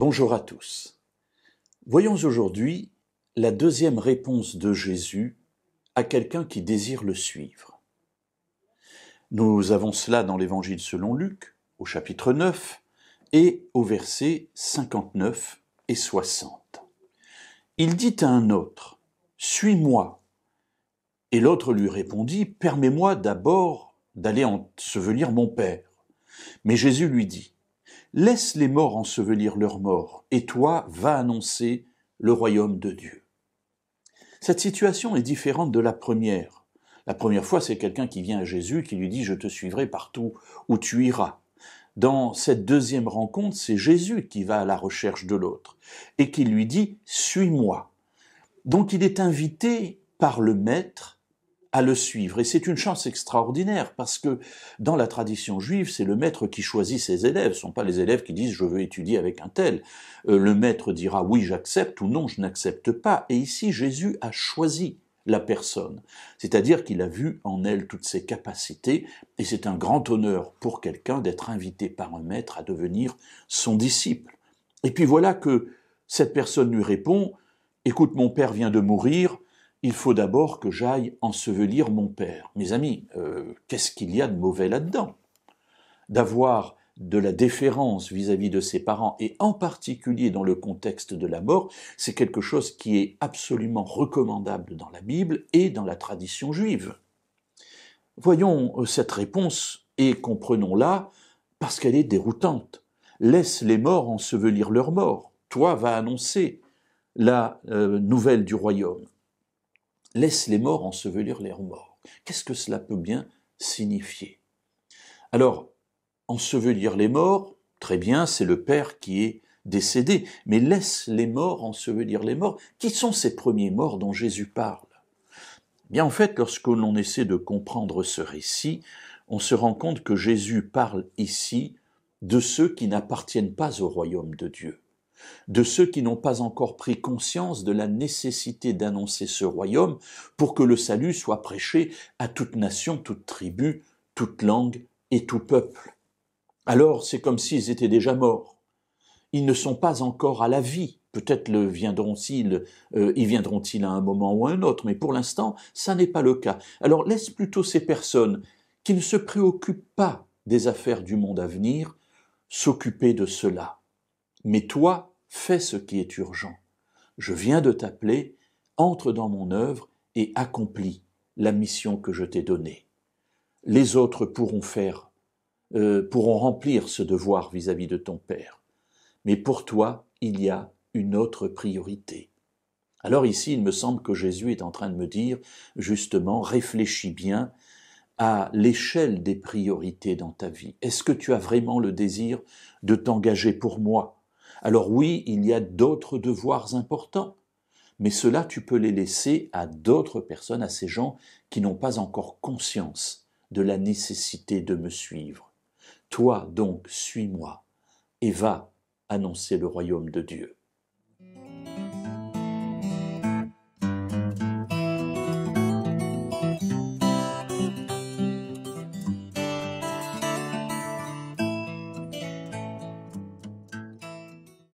Bonjour à tous. Voyons aujourd'hui la deuxième réponse de Jésus à quelqu'un qui désire le suivre. Nous avons cela dans l'Évangile selon Luc, au chapitre 9, et au verset 59 et 60. Il dit à un autre, « Suis-moi ». Et l'autre lui répondit, « Permets-moi d'abord d'aller ensevelir mon père. » Mais Jésus lui dit, « Laisse les morts ensevelir leurs morts, et toi, va annoncer le royaume de Dieu. » Cette situation est différente de la première. La première fois, c'est quelqu'un qui vient à Jésus, qui lui dit « Je te suivrai partout où tu iras ». Dans cette deuxième rencontre, c'est Jésus qui va à la recherche de l'autre et qui lui dit « Suis-moi ». Donc il est invité par le maître à le suivre. Et c'est une chance extraordinaire parce que dans la tradition juive, c'est le maître qui choisit ses élèves. Ce ne sont pas les élèves qui disent « je veux étudier avec un tel ». Le maître dira « oui, j'accepte » ou « non, je n'accepte pas ». Et ici, Jésus a choisi la personne. C'est-à-dire qu'il a vu en elle toutes ses capacités et c'est un grand honneur pour quelqu'un d'être invité par un maître à devenir son disciple. Et puis voilà que cette personne lui répond « écoute, mon père vient de mourir, il faut d'abord que j'aille ensevelir mon père. » Mes amis, qu'est-ce qu'il y a de mauvais là-dedans? D'avoir de la déférence vis-à-vis de ses parents, et en particulier dans le contexte de la mort, c'est quelque chose qui est absolument recommandable dans la Bible et dans la tradition juive. Voyons cette réponse et comprenons-la parce qu'elle est déroutante. Laisse les morts ensevelir leurs morts. Toi, va annoncer la nouvelle du royaume. Laisse les morts ensevelir leurs morts. Qu'est-ce que cela peut bien signifier? Alors, ensevelir les morts, très bien, c'est le père qui est décédé, mais laisse les morts ensevelir les morts. Qui sont ces premiers morts dont Jésus parle? Bien, en fait, lorsque l'on essaie de comprendre ce récit, on se rend compte que Jésus parle ici de ceux qui n'appartiennent pas au royaume de Dieu, de ceux qui n'ont pas encore pris conscience de la nécessité d'annoncer ce royaume pour que le salut soit prêché à toute nation, toute tribu, toute langue et tout peuple. Alors c'est comme s'ils étaient déjà morts. Ils ne sont pas encore à la vie. Peut-être y viendront-ils à un moment ou à un autre, mais pour l'instant, ça n'est pas le cas. Alors laisse plutôt ces personnes qui ne se préoccupent pas des affaires du monde à venir s'occuper de cela. Mais toi, fais ce qui est urgent. Je viens de t'appeler, entre dans mon œuvre et accomplis la mission que je t'ai donnée. Les autres pourront remplir ce devoir vis-à-vis de ton Père. Mais pour toi, il y a une autre priorité. Alors ici, il me semble que Jésus est en train de me dire, justement, réfléchis bien à l'échelle des priorités dans ta vie. Est-ce que tu as vraiment le désir de t'engager pour moi? Alors oui, il y a d'autres devoirs importants, mais cela, tu peux les laisser à d'autres personnes, à ces gens qui n'ont pas encore conscience de la nécessité de me suivre. Toi, donc, suis-moi et va annoncer le royaume de Dieu.